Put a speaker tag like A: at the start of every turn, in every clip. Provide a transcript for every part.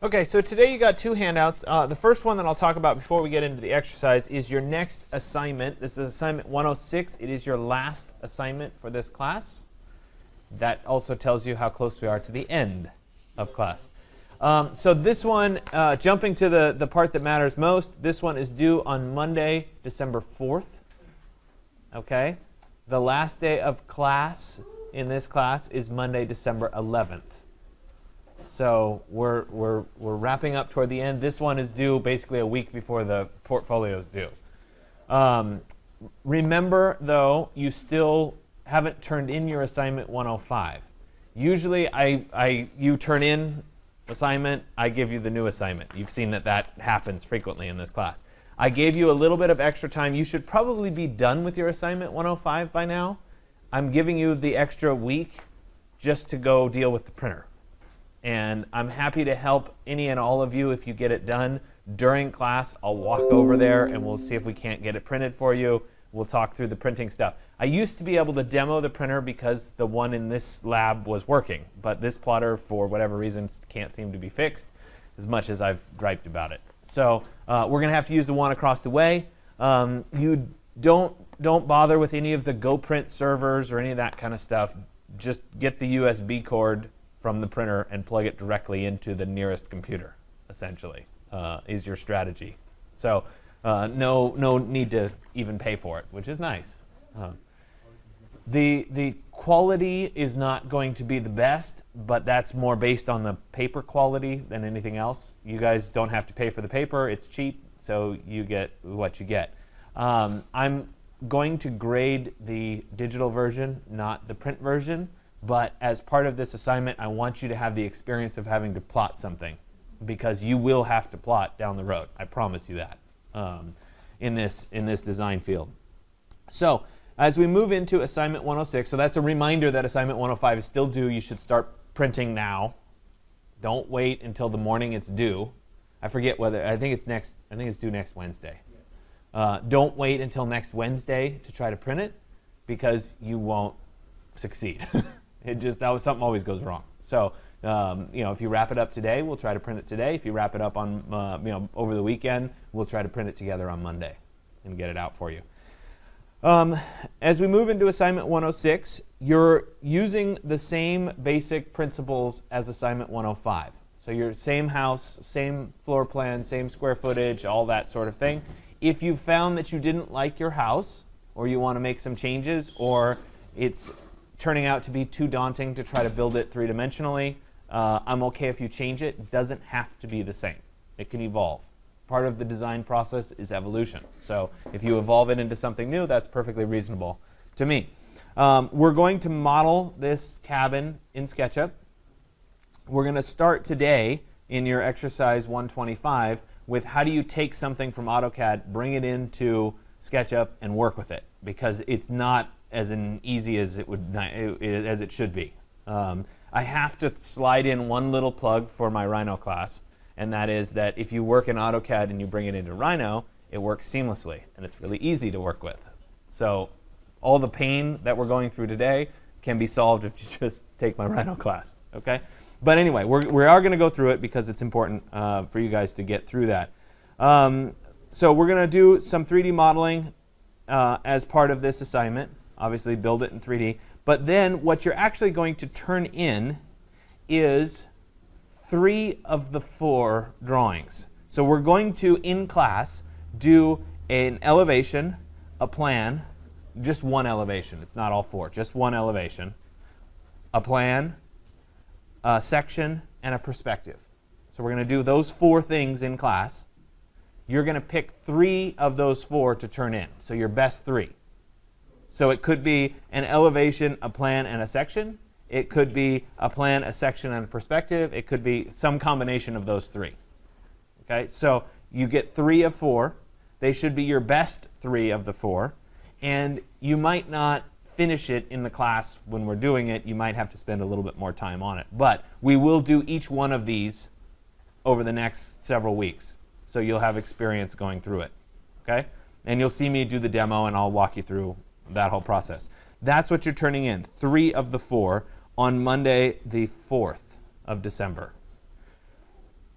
A: Okay, so today you got two handouts. The first one that I'll talk about before we get into the exercise is your next assignment. This is assignment 106. It is your last assignment for this class. That also tells you how close we are to the end of class. So this one, jumping to the part that matters most, this one is due on Monday, December 4th. Okay? The last day of class in this class is Monday, December 11th. So we're wrapping up toward the end. This one is due basically a week before the portfolio is due. Remember, though, you still haven't turned in your assignment 105. Usually you turn in assignment, I give you the new assignment. You've seen that happens frequently in this class. I gave you a little bit of extra time. You should probably be done with your assignment 105 by now. I'm giving you the extra week just to go deal with the printer. And I'm happy to help any and all of you if you get it done during class. I'll walk over there and we'll see if we can't get it printed for you. We'll talk through the printing stuff. I used to be able to demo the printer because the one in this lab was working. But this plotter, for whatever reasons, can't seem to be fixed as much as I've griped about it. So we're going to have to use the one across the way. You don't bother with any of the GoPrint servers or any of that kind of stuff. Just get the USB cord from the printer and plug it directly into the nearest computer, essentially, is your strategy. So no need to even pay for it, which is nice. The quality is not going to be the best, but that's more based on the paper quality than anything else. You guys don't have to pay for the paper. It's cheap, so you get what you get. I'm going to grade the digital version, not the print version. But as part of this assignment, I want you to have the experience of having to plot something, because you will have to plot down the road. I promise you that in this design field. So as we move into assignment 106, so that's a reminder that assignment 105 is still due. You should start printing now. Don't wait until the morning it's due. I forget whether, I think it's due next Wednesday. Don't wait until next Wednesday to try to print it, because you won't succeed. Something always goes wrong. So, if you wrap it up today, we'll try to print it today. If you wrap it up on, over the weekend, we'll try to print it together on Monday and get it out for you. As we move into assignment 106, you're using the same basic principles as assignment 105. So your same house, same floor plan, same square footage, all that sort of thing. If you found that you didn't like your house, or you want to make some changes, or it's turning out to be too daunting to try to build it three-dimensionally, I'm okay if you change it. It doesn't have to be the same. It can evolve. Part of the design process is evolution. So if you evolve it into something new, that's perfectly reasonable to me. We're going to model this cabin in SketchUp. We're going to start today in your exercise 125 with how do you take something from AutoCAD, bring it into SketchUp, and work with it, because it's not as easy as it should be. I have to slide in one little plug for my Rhino class, and that is that if you work in AutoCAD and you bring it into Rhino, it works seamlessly, and it's really easy to work with. So all the pain that we're going through today can be solved if you just take my Rhino class. Okay? But anyway, we are going to go through it because it's important for you guys to get through that. So we're going to do some 3D modeling as part of this assignment. Obviously, build it in 3D. But then what you're actually going to turn in is 3 of the 4 drawings. So we're going to, in class, do an elevation, a plan, just one elevation. It's not all 4, just one elevation, a plan, a section, and a perspective. So we're going to do those 4 things in class. You're going to pick 3 of those 4 to turn in, so your best 3. So it could be an elevation, a plan, and a section. It could be a plan, a section, and a perspective. It could be some combination of those 3. Okay, so you get 3 of 4. They should be your best 3 of the 4. And you might not finish it in the class when we're doing it. You might have to spend a little bit more time on it. But we will do each one of these over the next several weeks. So you'll have experience going through it. Okay? And you'll see me do the demo, and I'll walk you through that whole process. That's what you're turning in, 3 of the 4, on Monday, the 4th of December.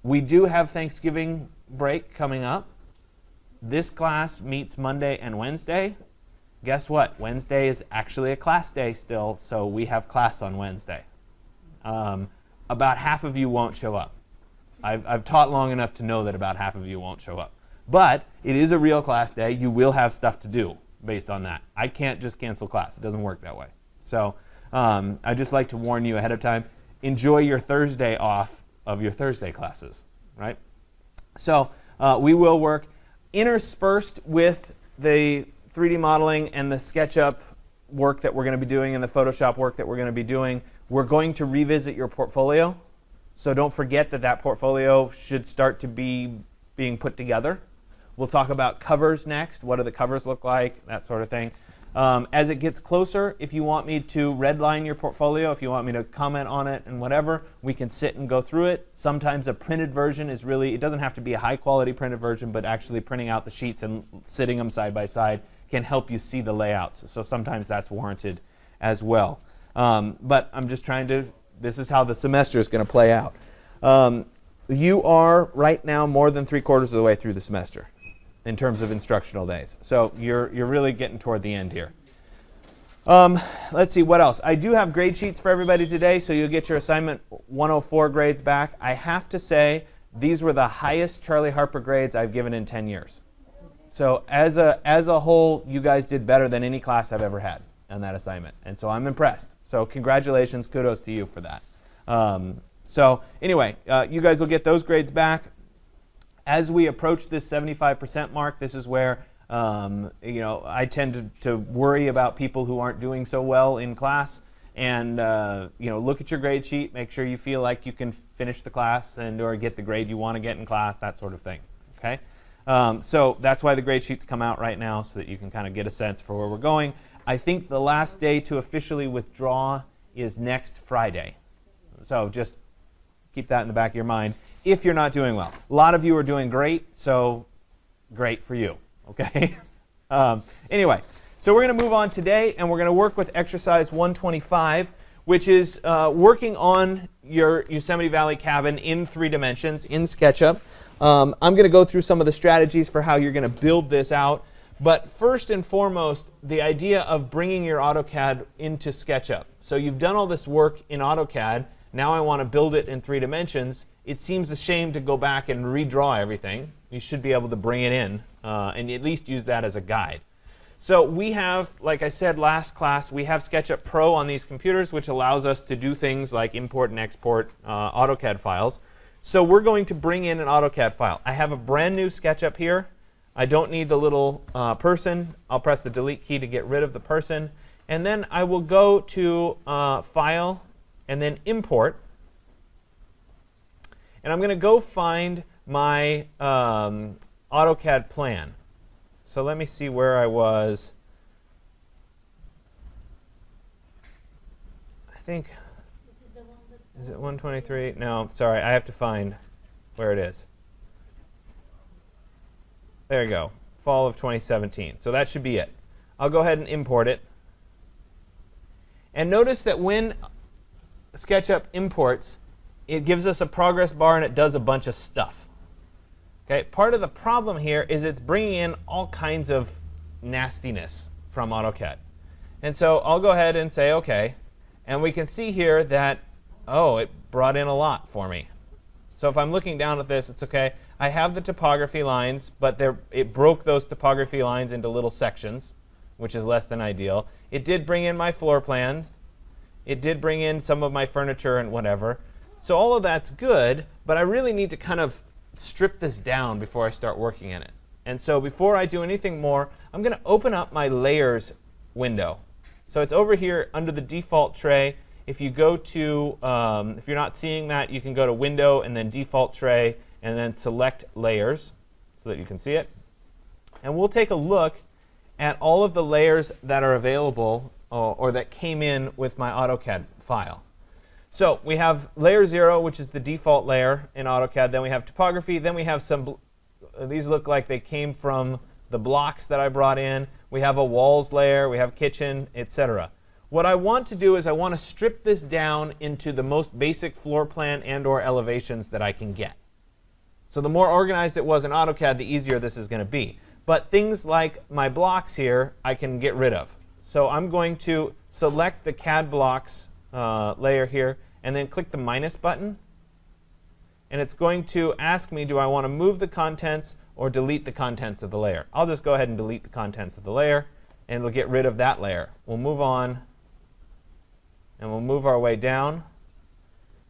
A: We do have Thanksgiving break coming up. This class meets Monday and Wednesday. Guess what? Wednesday is actually a class day still, so we have class on Wednesday. About half of you won't show up. I've taught long enough to know that about half of you won't show up. But it is a real class day. You will have stuff to do based on that. I can't just cancel class. It doesn't work that way. So I'd just like to warn you ahead of time. Enjoy your Thursday off of your Thursday classes, right? So we will work interspersed with the 3D modeling and the SketchUp work that we're going to be doing and the Photoshop work that we're going to be doing. We're going to revisit your portfolio. So don't forget that that portfolio should start to be being put together. We'll talk about covers next. What do the covers look like? That sort of thing. As it gets closer, if you want me to redline your portfolio, if you want me to comment on it and whatever, we can sit and go through it. Sometimes a printed version is really, it doesn't have to be a high quality printed version, but actually printing out the sheets and sitting them side by side can help you see the layouts. So sometimes that's warranted as well. But I'm just trying to, this is how the semester is going to play out. You are right now more than 3/4 of the way through the semester in terms of instructional days. So you're really getting toward the end here. Let's see, what else? I do have grade sheets for everybody today, so you'll get your assignment 104 grades back. I have to say, these were the highest Charlie Harper grades I've given in 10 years. So as a whole, you guys did better than any class I've ever had on that assignment. And so I'm impressed. So congratulations, kudos to you for that. So anyway, you guys will get those grades back. As we approach this 75% mark, this is where I tend to worry about people who aren't doing so well in class. And look at your grade sheet, make sure you feel like you can finish the class and or get the grade you want to get in class, that sort of thing. Okay? So that's why the grade sheets come out right now, so that you can kind of get a sense for where we're going. I think the last day to officially withdraw is next Friday. So just keep that in the back of your mind if you're not doing well. A lot of you are doing great, so great for you. Okay? Anyway, so we're going to move on today, and we're going to work with exercise 125, which is working on your Yosemite Valley cabin in 3 dimensions in SketchUp. I'm going to go through some of the strategies for how you're going to build this out. But first and foremost, the idea of bringing your AutoCAD into SketchUp. So you've done all this work in AutoCAD. Now I want to build it in 3 dimensions. It seems a shame to go back and redraw everything. You should be able to bring it in and at least use that as a guide. So we have, like I said last class, we have SketchUp Pro on these computers, which allows us to do things like import and export AutoCAD files. So we're going to bring in an AutoCAD file. I have a brand new SketchUp here. I don't need the little person. I'll press the delete key to get rid of the person. And then I will go to File and then Import. And I'm going to go find my AutoCAD plan. So let me see where I was. I think, is it 123? No, sorry, I have to find where it is. There you go, fall of 2017. So that should be it. I'll go ahead and import it. And notice that when SketchUp imports, it gives us a progress bar and it does a bunch of stuff. Okay, part of the problem here is it's bringing in all kinds of nastiness from AutoCAD. And so I'll go ahead and say OK. And we can see here that, oh, it brought in a lot for me. So if I'm looking down at this, it's OK. I have the topography lines, but it broke those topography lines into little sections, which is less than ideal. It did bring in my floor plans. It did bring in some of my furniture and whatever. So all of that's good, but I really need to kind of strip this down before I start working in it. And so before I do anything more, I'm going to open up my Layers window. So it's over here under the default tray. If you go to, if you're not seeing that, you can go to Window and then Default Tray and then select Layers so that you can see it. And we'll take a look at all of the layers that are available or that came in with my AutoCAD file. So we have layer 0, which is the default layer in AutoCAD. Then we have topography. Then we have some, these look like they came from the blocks that I brought in. We have a walls layer. We have kitchen, etc. What I want to do is I want to strip this down into the most basic floor plan and or elevations that I can get. So the more organized it was in AutoCAD, the easier this is going to be. But things like my blocks here, I can get rid of. So I'm going to select the CAD blocks layer here, and then click the minus button. And it's going to ask me, do I want to move the contents or delete the contents of the layer? I'll just go ahead and delete the contents of the layer, and it'll get rid of that layer. We'll move on, and we'll move our way down.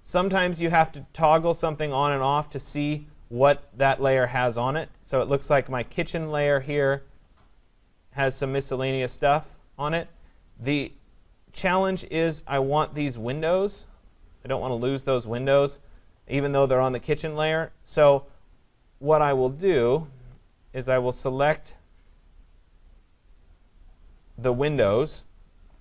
A: Sometimes you have to toggle something on and off to see what that layer has on it. So it looks like my kitchen layer here has some miscellaneous stuff on it. The challenge is I want these windows. I don't want to lose those windows, even though they're on the kitchen layer. So what I will do is I will select the windows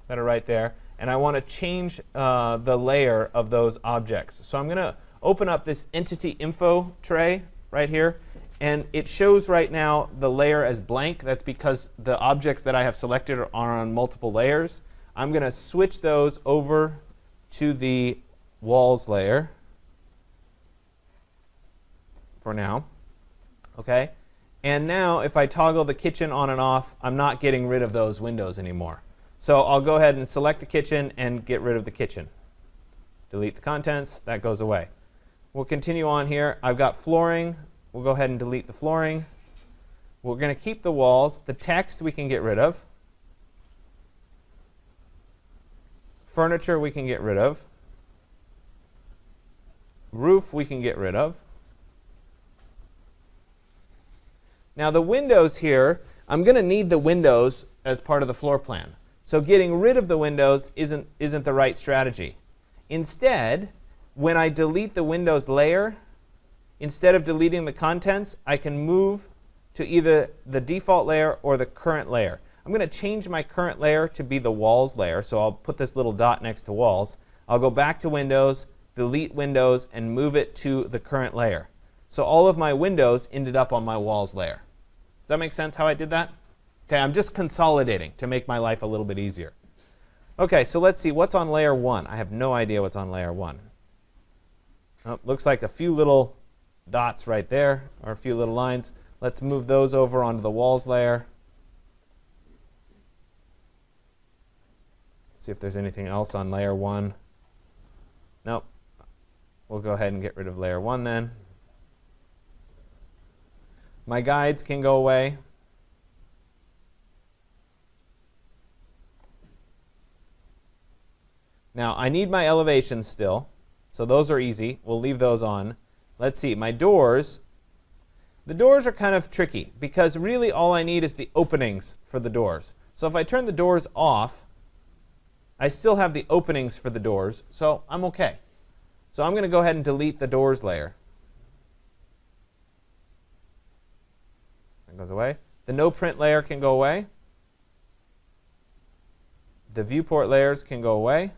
A: that are right there, and I want to change the layer of those objects. So I'm going to open up this entity info tray right here, and it shows right now the layer as blank. That's because the objects that I have selected are on multiple layers. I'm going to switch those over to the walls layer for now. Okay? And now if I toggle the kitchen on and off, I'm not getting rid of those windows anymore. So I'll go ahead and select the kitchen and get rid of the kitchen. Delete the contents. That goes away. We'll continue on here. I've got flooring. We'll go ahead and delete the flooring. We're going to keep the walls. The text we can get rid of. Furniture we can get rid of. Roof we can get rid of. Now the windows here, I'm going to need the windows as part of the floor plan. So getting rid of the windows isn't the right strategy. Instead, when I delete the Windows layer, instead of deleting the contents, I can move to either the default layer or the current layer. I'm going to change my current layer to be the walls layer. So I'll put this little dot next to walls. I'll go back to Windows, delete Windows, and move it to the current layer. So all of my windows ended up on my walls layer. Does that make sense how I did that? OK, I'm just consolidating to make my life a little bit easier. OK, so let's see. What's on layer 1? I have no idea what's on layer 1. Oh, looks like a few little dots right there, or a few little lines. Let's move those over onto the walls layer. See if there's anything else on layer 1. Nope. We'll go ahead and get rid of layer 1 then. My guides can go away. Now, I need my elevations still. So those are easy. We'll leave those on. Let's see. My doors. The doors are kind of tricky because really all I need is the openings for the doors. So if I turn the doors off, I still have the openings for the doors. So I'm OK. So I'm going to go ahead and delete the doors layer. That goes away. The no print layer can go away. The viewport layers can go away.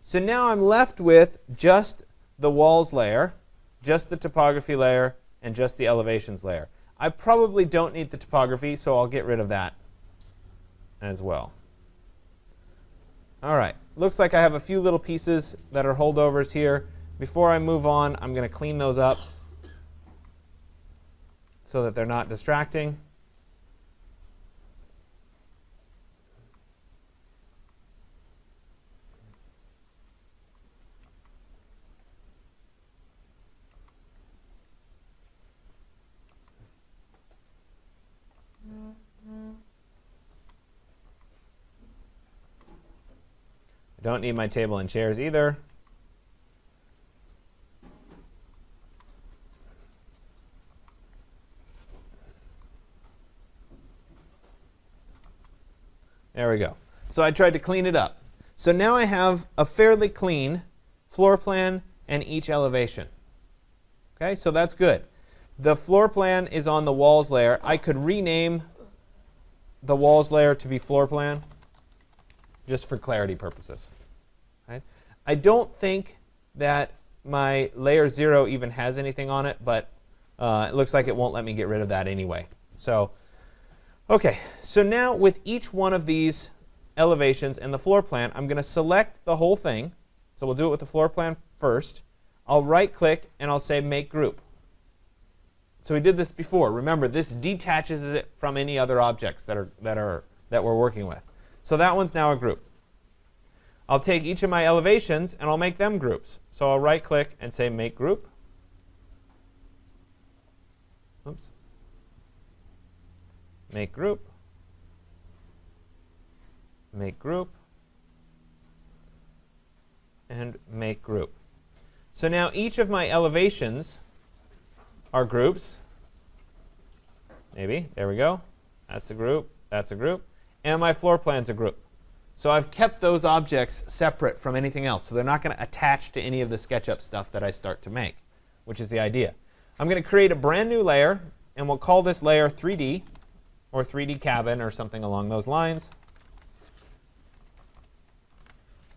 A: So now I'm left with just the walls layer, just the topography layer, and just the elevations layer. I probably don't need the topography, so I'll get rid of that as well. All right. Looks like I have a few little pieces that are holdovers here. Before I move on, I'm going to clean those up so that they're not distracting. I don't need my table and chairs either. There we go. So I tried to clean it up. So now I have a fairly clean floor plan and each elevation. Okay, so that's good. The floor plan is on the walls layer. I could rename the walls layer to be floor plan just for clarity purposes. Right? I don't think that my layer 0 even has anything on it, but it looks like it won't let me get rid of that anyway. So OK, so now with each one of these elevations and the floor plan, I'm going to select the whole thing. So we'll do it with the floor plan first. I'll right-click, and I'll say Make Group. So we did this before. Remember, this detaches it from any other objects that we're working with. So that one's now a group. I'll take each of my elevations and I'll make them groups. So I'll right click and say make group. Oops. Make group. Make group. And make group. So now each of my elevations are groups. Maybe. There we go. That's a group. That's a group. And my floor plan's a group. So I've kept those objects separate from anything else. So they're not going to attach to any of the SketchUp stuff that I start to make, which is the idea. I'm going to create a brand new layer, and we'll call this layer 3D, or 3D cabin, or something along those lines.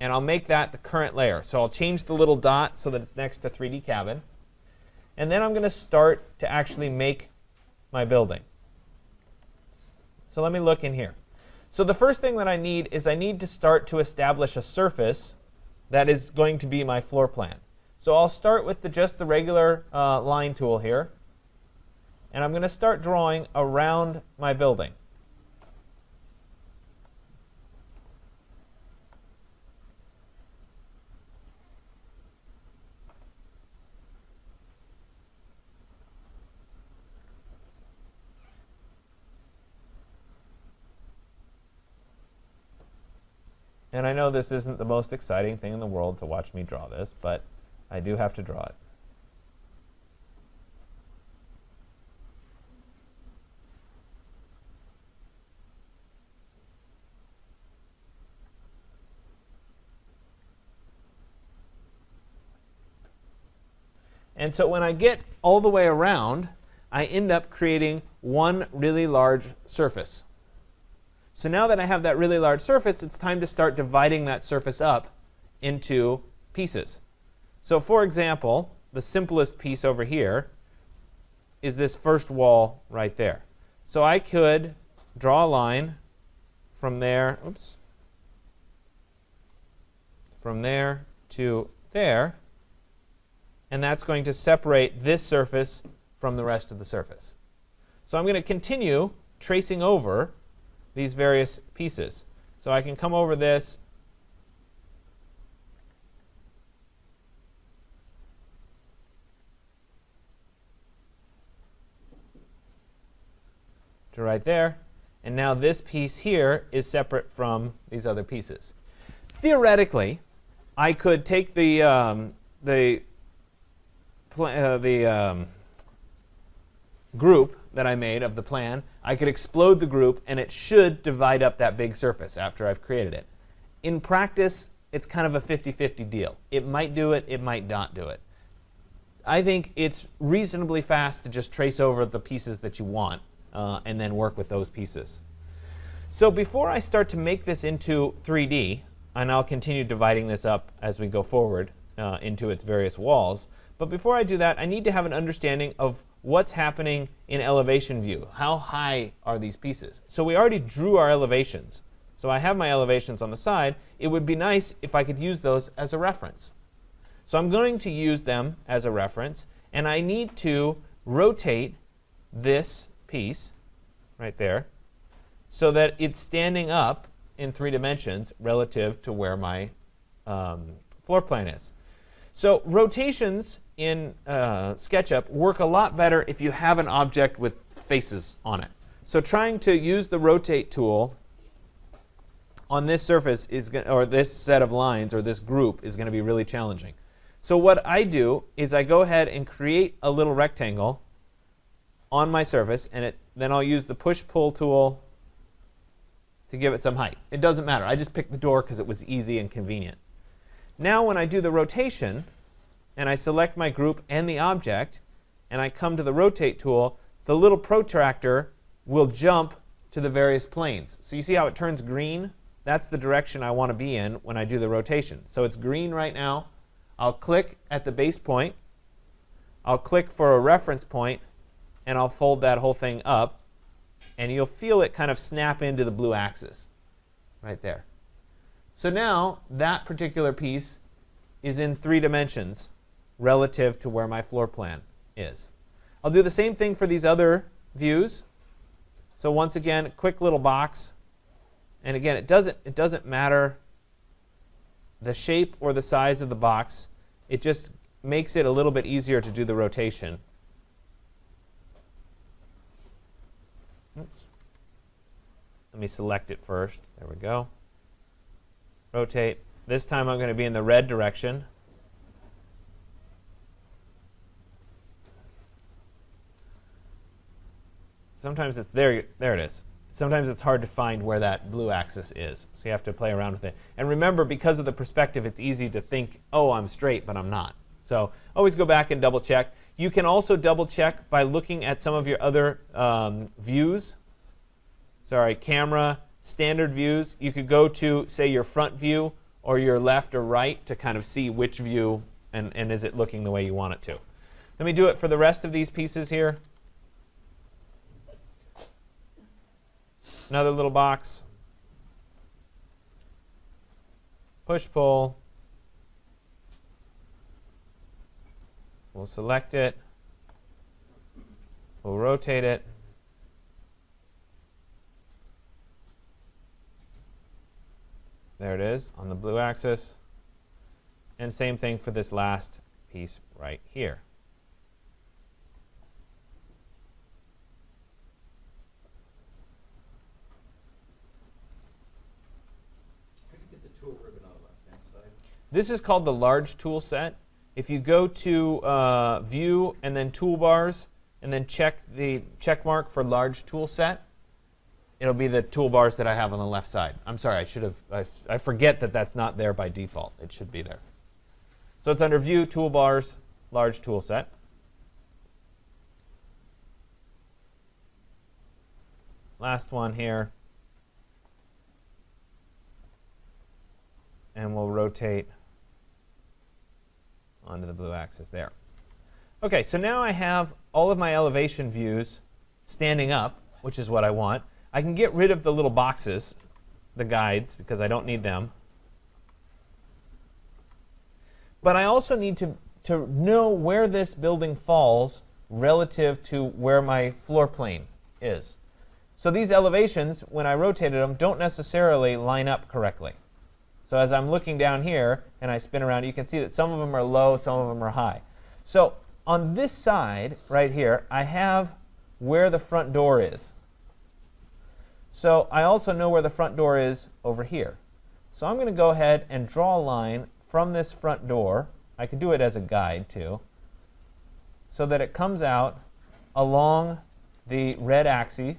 A: And I'll make that the current layer. So I'll change the little dot so that it's next to 3D cabin. And then I'm going to start to actually make my building. So let me look in here. So the first thing that I need is I need to start to establish a surface that is going to be my floor plan. So I'll start with just the regular line tool here. And I'm going to start drawing around my building. And I know this isn't the most exciting thing in the world to watch me draw this, but I do have to draw it. And so when I get all the way around, I end up creating one really large surface. So now that I have that really large surface, it's time to start dividing that surface up into pieces. So for example, the simplest piece over here is this first wall right there. So I could draw a line from there, oops, from there to there, and that's going to separate this surface from the rest of the surface. So I'm going to continue tracing over these various pieces. So I can come over this to right there. And now this piece here is separate from these other pieces. Theoretically, I could take the group that I made of the plan. I could explode the group, and it should divide up that big surface after I've created it. In practice, it's kind of a 50-50 deal. It might do it, it might not do it. I think it's reasonably fast to just trace over the pieces that you want and then work with those pieces. So before I start to make this into 3D, and I'll continue dividing this up as we go forward into its various walls, but before I do that, I need to have an understanding of what's happening in elevation view. How high are these pieces? So we already drew our elevations. So I have my elevations on the side. It would be nice if I could use those as a reference. So I'm going to use them as a reference, and I need to rotate this piece right there so that it's standing up in 3 dimensions relative to where my floor plan is. So rotations in SketchUp work a lot better if you have an object with faces on it. So trying to use the rotate tool on this surface or this set of lines or this group is going to be really challenging. So what I do is I go ahead and create a little rectangle on my surface, and then I'll use the push-pull tool to give it some height. It doesn't matter. I just picked the door because it was easy and convenient. Now when I do the rotation, and I select my group and the object, and I come to the rotate tool, the little protractor will jump to the various planes. So you see how it turns green? That's the direction I want to be in when I do the rotation. So it's green right now. I'll click at the base point. I'll click for a reference point, and I'll fold that whole thing up. And you'll feel it kind of snap into the blue axis right there. So now that particular piece is in 3 dimensions relative to where my floor plan is. I'll do the same thing for these other views. So once again, quick little box. And again, it doesn't matter the shape or the size of the box. It just makes it a little bit easier to do the rotation. Oops. Let me select it first. There we go. Rotate. This time I'm going to be in the red direction. Sometimes it's there. There it is. Sometimes it's hard to find where that blue axis is. So you have to play around with it. And remember, because of the perspective, it's easy to think, oh, I'm straight, but I'm not. So always go back and double check. You can also double check by looking at some of your other views. Sorry, camera, standard views. You could go to, say, your front view or your left or right to kind of see which view and is it looking the way you want it to. Let me do it for the rest of these pieces here. Another little box. Push, pull. We'll select it. We'll rotate it. There it is on the blue axis. And same thing for this last piece right here.
B: How do you get the tool ribbon on the left-hand side?
A: This is called the large tool set. If you go to View and then Toolbars and then check the check mark for large tool set, it'll be the toolbars that I have on the left side. I'm sorry, I forget that that's not there by default. It should be there. So it's under View, Toolbars, Large Tool Set. Last one here. And we'll rotate onto the blue axis there. OK, so now I have all of my elevation views standing up, which is what I want. I can get rid of the little boxes, the guides, because I don't need them. But I also need to know where this building falls relative to where my floor plane is. So these elevations, when I rotated them, don't necessarily line up correctly. So as I'm looking down here and I spin around, you can see that some of them are low, some of them are high. So on this side right here, I have where the front door is. So I also know where the front door is over here. So I'm going to go ahead and draw a line from this front door. I could do it as a guide too, so that it comes out along the red axis,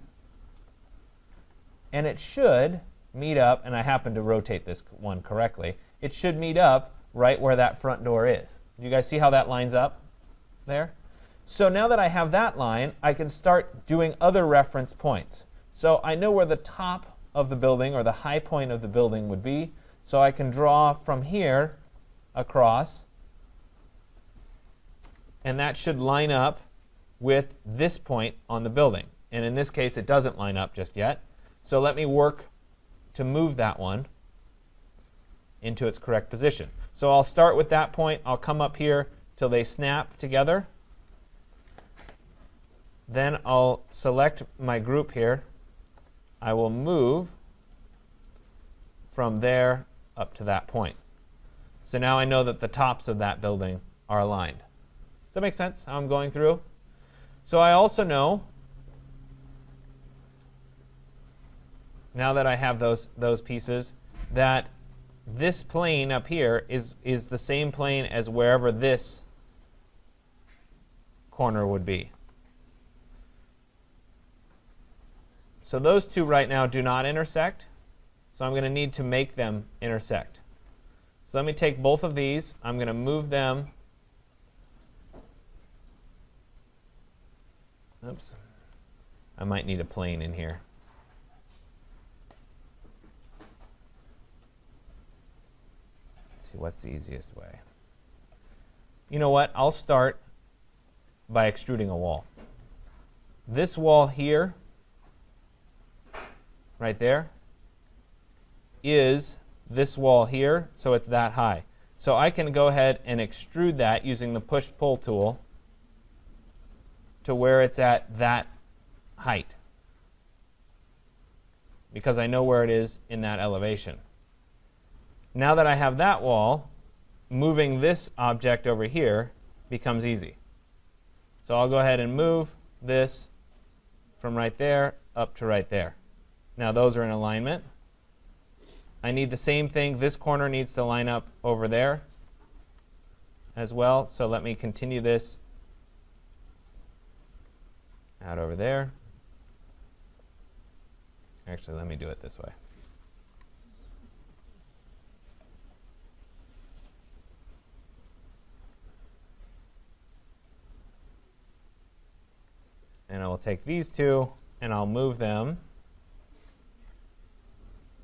A: and it should meet up, and I happen to rotate this one correctly, it should meet up right where that front door is. Do you guys see how that lines up there? So now that I have that line, I can start doing other reference points. So I know where the top of the building or the high point of the building would be. So I can draw from here across. And that should line up with this point on the building. And in this case, it doesn't line up just yet. So let me work to move that one into its correct position. So I'll start with that point. I'll come up here till they snap together. Then I'll select my group here. I will move from there up to that point. So now I know that the tops of that building are aligned. Does that make sense, how I'm going through? So I also know, now that I have those pieces, that this plane up here is the same plane as wherever this corner would be. So those two right now do not intersect. So I'm going to need to make them intersect. So let me take both of these. I'm going to move them. Oops. I might need a plane in here. Let's see, what's the easiest way? You know what? I'll start by extruding a wall. This wall here, right there, is this wall here, so it's that high. So I can go ahead and extrude that using the push-pull tool to where it's at that height, because I know where it is in that elevation. Now that I have that wall, moving this object over here becomes easy. So I'll go ahead and move this from right there up to right there. Now those are in alignment. I need the same thing. This corner needs to line up over there as well. So let me continue this out over there. Actually, let me do it this way. And I will take these two and I'll move them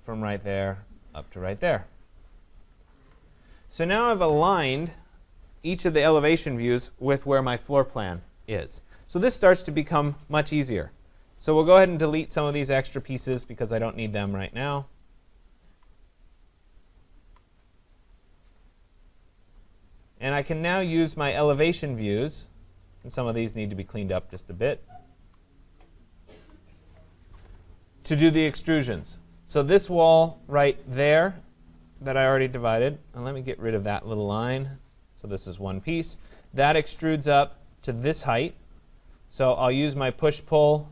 A: from right there up to right there. So now I've aligned each of the elevation views with where my floor plan is. So this starts to become much easier. So we'll go ahead and delete some of these extra pieces because I don't need them right now. And I can now use my elevation views, and some of these need to be cleaned up just a bit, to do the extrusions. So this wall right there that I already divided, and let me get rid of that little line. So this is one piece. That extrudes up to this height. So I'll use my push-pull,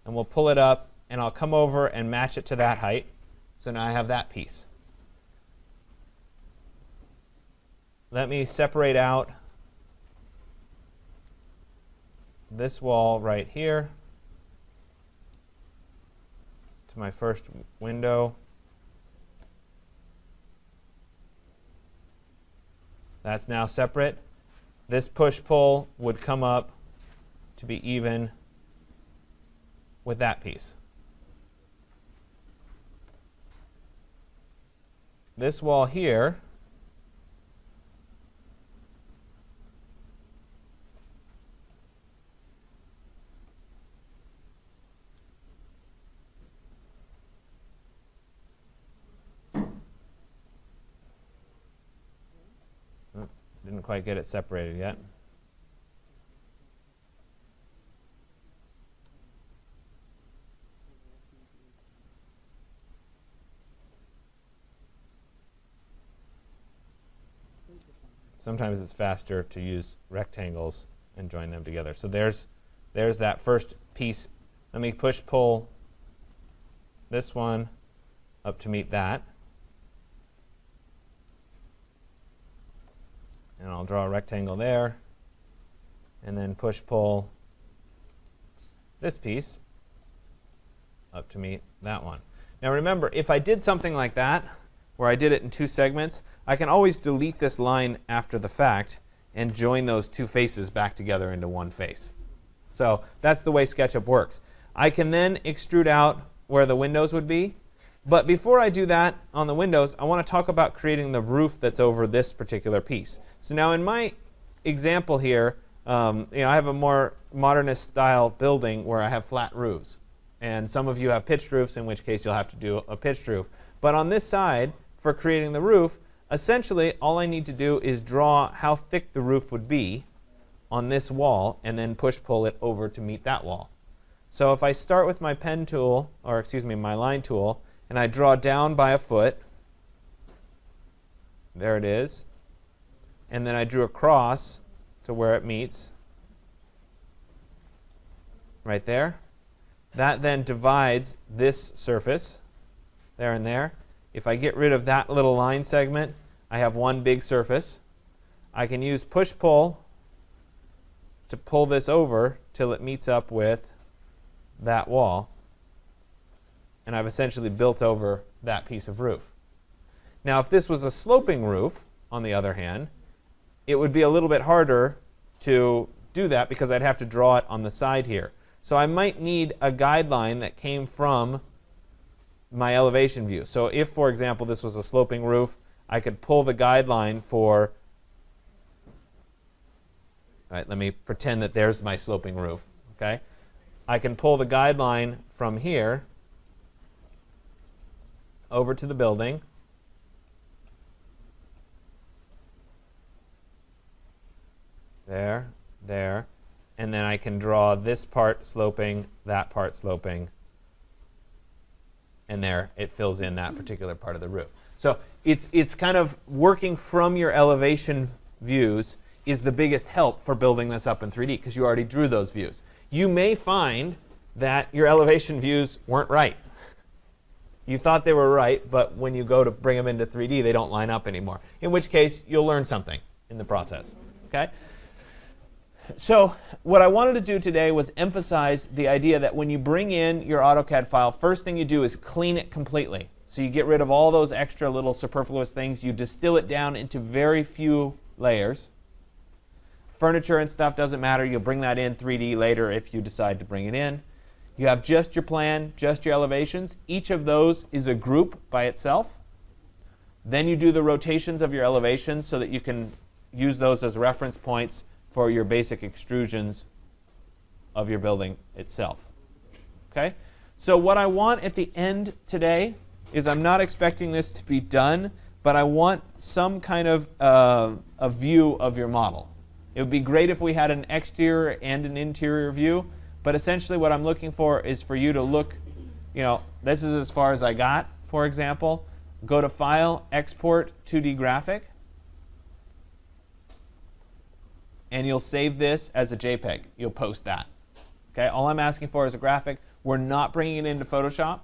A: and we'll pull it up, and I'll come over and match it to that height. So now I have that piece. Let me separate out this wall right here to my first window. That's now separate. This push-pull would come up to be even with that piece. This wall here didn't quite get it separated yet. Sometimes it's faster to use rectangles and join them together. So there's that first piece. Let me push-pull this one up to meet that. And I'll draw a rectangle there, and then push-pull this piece up to meet that one. Now remember, if I did something like that, where I did it in two segments, I can always delete this line after the fact and join those two faces back together into one face. So that's the way SketchUp works. I can then extrude out where the windows would be. But before I do that on the windows, I want to talk about creating the roof that's over this particular piece. So now in my example here, I have a more modernist style building where I have flat roofs. And some of you have pitched roofs, in which case you'll have to do a pitched roof. But on this side, for creating the roof, essentially all I need to do is draw how thick the roof would be on this wall and then push-pull it over to meet that wall. So if I start with my pen tool, or excuse me, my line tool, and I draw down by a foot, there it is, and then I drew across to where it meets, right there. That then divides this surface, there and there. If I get rid of that little line segment, I have one big surface. I can use push-pull to pull this over till it meets up with that wall. And I've essentially built over that piece of roof. Now, if this was a sloping roof, on the other hand, it would be a little bit harder to do that because I'd have to draw it on the side here. So I might need a guideline that came from my elevation view. So if, for example, this was a sloping roof, I could pull the guideline for, all right, let me pretend that there's my sloping roof. Okay, I can pull the guideline from here over to the building. There, there. and then I can draw this part sloping, that part sloping, and there it fills in that particular part of the roof. So it's kind of working from your elevation views is the biggest help for building this up in 3D, because you already drew those views. You may find that your elevation views weren't right. You thought they were right, but when you go to bring them into 3D, they don't line up anymore, in which case you'll learn something in the process. Okay? So what I wanted to do today was emphasize the idea that when you bring in your AutoCAD file, first thing you do is clean it completely. So you get rid of all those extra little superfluous things. You distill it down into very few layers. Furniture and stuff doesn't matter. You'll bring that in 3D later if you decide to bring it in. You have just your plan, just your elevations. Each of those is a group by itself. Then you do the rotations of your elevations so that you can use those as reference points for your basic extrusions of your building itself. Okay? So what I want at the end today is, I'm not expecting this to be done, but I want some kind of a view of your model. It would be great if we had an exterior and an interior view, but essentially what I'm looking for is for you to look, this is as far as I got, for example. Go to File, Export 2D Graphic, and you'll save this as a JPEG. You'll post that. Okay? All I'm asking for is a graphic. We're not bringing it into Photoshop,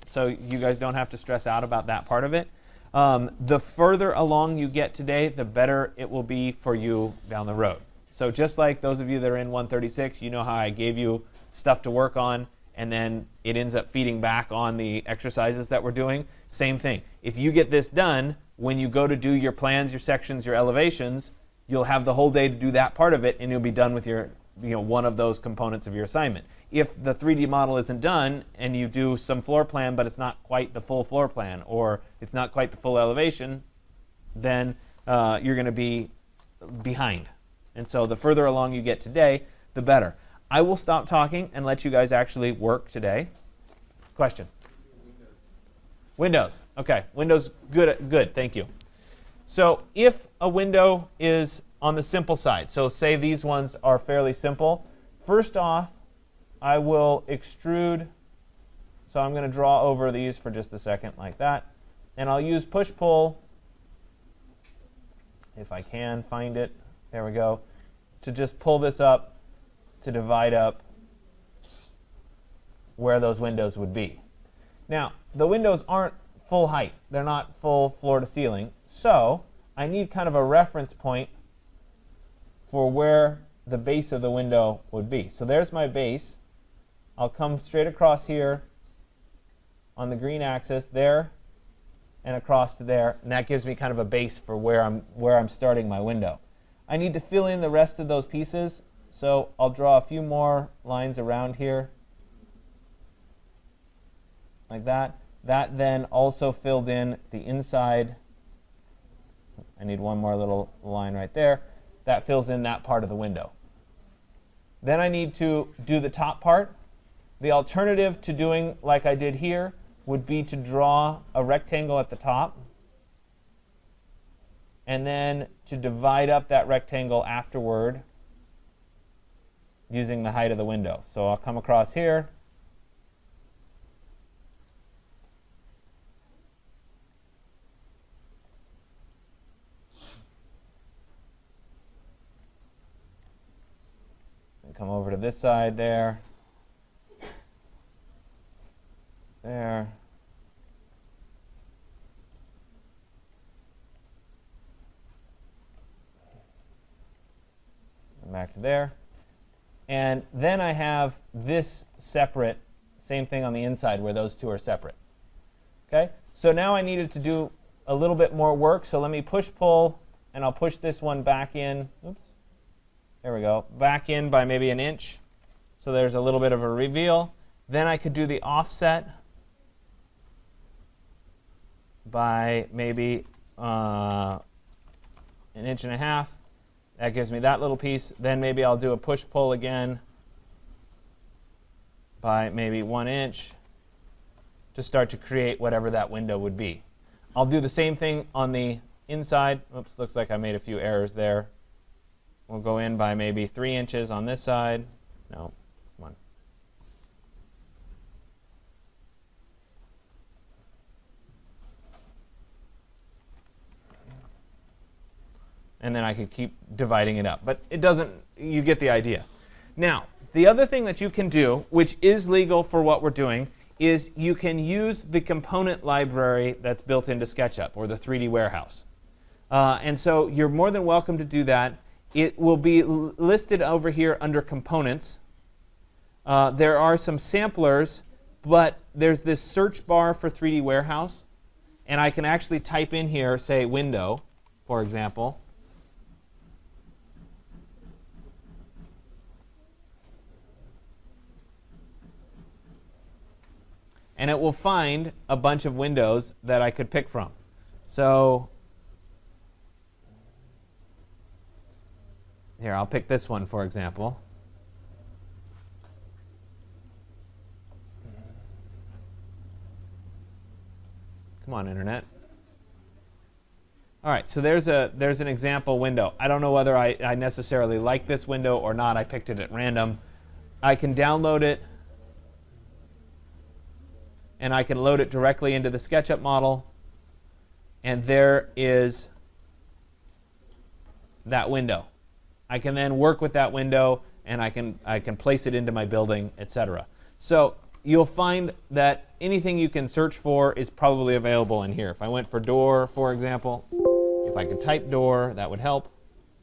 A: so you guys don't have to stress out about that part of it. The further along you get today, the better it will be for you down the road. So just like those of you that are in 136, you know how I gave you stuff to work on, and then it ends up feeding back on the exercises that we're doing. Same thing. If you get this done, when you go to do your plans, your sections, your elevations, you'll have the whole day to do that part of it, and you'll be done with your, one of those components of your assignment. If the 3D model isn't done, and you do some floor plan, but it's not quite the full floor plan, or it's not quite the full elevation, then you're going to be behind. And so the further along you get today, the better. I will stop talking and let you guys actually work today. Question? Windows. OK. Windows, good. Thank you. So if a window is on the simple side, so say these ones are fairly simple, first off, I will extrude. So I'm going to draw over these for just a second like that. And I'll use push-pull, if I can find it. There we go. To just pull this up, to divide up where those windows would be. Now, the windows aren't full height. They're not full floor to ceiling. So I need kind of a reference point for where the base of the window would be. So there's my base. I'll come straight across here on the green axis, there, and across to there. And that gives me kind of a base for where I'm starting my window. I need to fill in the rest of those pieces, so I'll draw a few more lines around here, like that. That then also filled in the inside. I need one more little line right there. That fills in that part of the window. Then I need to do the top part. The alternative to doing like I did here would be to draw a rectangle at the top, and then to divide up that rectangle afterward using the height of the window. So I'll come across here. And come over to this side there. There. Back to there. And then I have this separate, same thing on the inside where those two are separate. Okay? So now I needed to do a little bit more work. So let me push-pull, and I'll push this one back in. Oops. There we go. Back in by maybe an inch. So there's a little bit of a reveal. Then I could do the offset by maybe an inch and a half. That gives me that little piece. Then maybe I'll do a push-pull again by maybe 1 inch to start to create whatever that window would be. I'll do the same thing on the inside. Oops, looks like I made a few errors there. We'll go in by maybe 3 inches on this side. No, come on. And then I could keep dividing it up. But it doesn't, you get the idea. Now, the other thing that you can do, which is legal for what we're doing, is you can use the component library that's built into SketchUp, or the 3D warehouse. And so you're more than welcome to do that. It will be listed over here under components. There are some samplers, but there's this search bar for 3D warehouse. And I can actually type in here, say, window, for example. And it will find a bunch of windows that I could pick from. So here, I'll pick this one, for example. Come on, Internet. All right, so there's an example window. I don't know whether I necessarily like this window or not. I picked it at random. I can download it. And I can load it directly into the SketchUp model. And there is that window. I can then work with that window, and I can place it into my building, etc. So you'll find that anything you can search for is probably available in here. If I went for door, for example, if I could type door, that would help.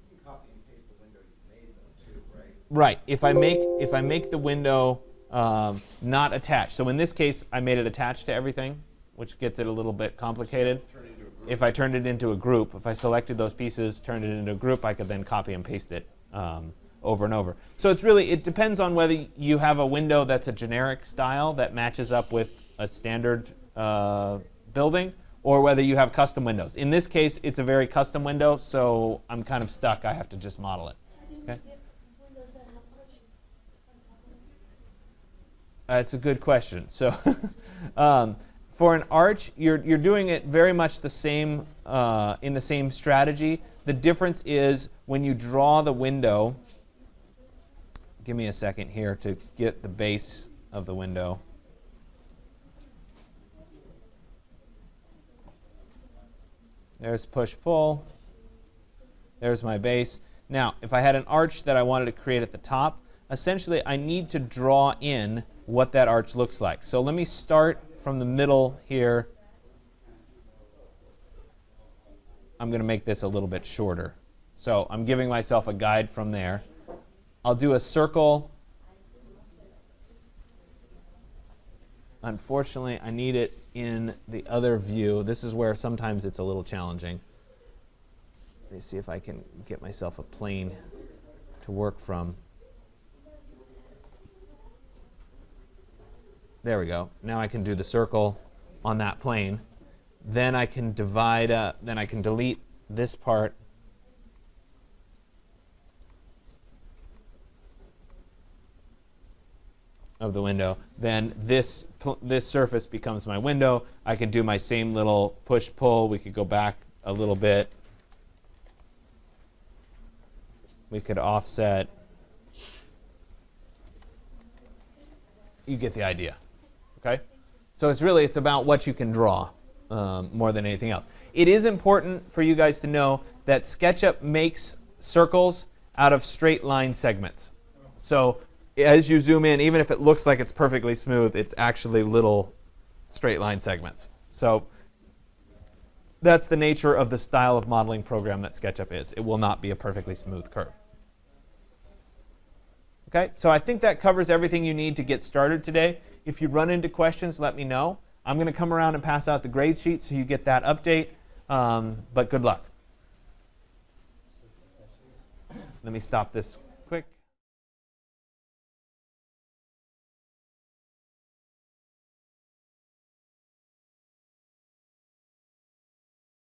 B: You can copy and paste the window you made, though, too, right?
A: Right. If I make the window not attached. So in this case, I made it attached to everything, which gets it a little bit complicated. If I turned it into a group, if I selected those pieces, turned it into a group, I could then copy and paste it over and over. So it depends on whether you have a window that's a generic style that matches up with a standard building, or whether you have custom windows. In this case, it's a very custom window, so I'm kind of stuck. I have to just model it. Okay? It's a good question. So for an arch, you're doing it very much the same in the same strategy. The difference is when you draw the window. Give me a second here to get the base of the window. There's push-pull. There's my base. Now, if I had an arch that I wanted to create at the top, essentially I need to draw in what that arch looks like. So let me start from the middle here. I'm going to make this a little bit shorter. So I'm giving myself a guide from there. I'll do a circle. Unfortunately, I need it in the other view. This is where sometimes it's a little challenging. Let me see if I can get myself a plane to work from. There we go. Now I can do the circle on that plane. Then I can divide, then I can delete this part. Of the window. Then this surface becomes my window. I can do my same little push-pull. We could go back a little bit. We could offset. You get the idea. Okay? So it's about what you can draw more than anything else. It is important for you guys to know that SketchUp makes circles out of straight line segments. So as you zoom in, even if it looks like it's perfectly smooth, it's actually little straight line segments. So that's the nature of the style of modeling program that SketchUp is. It will not be a perfectly smooth curve. Okay, so I think that covers everything you need to get started today. If you run into questions, let me know. I'm going to come around and pass out the grade sheet so you get that update, but good luck. Let me stop this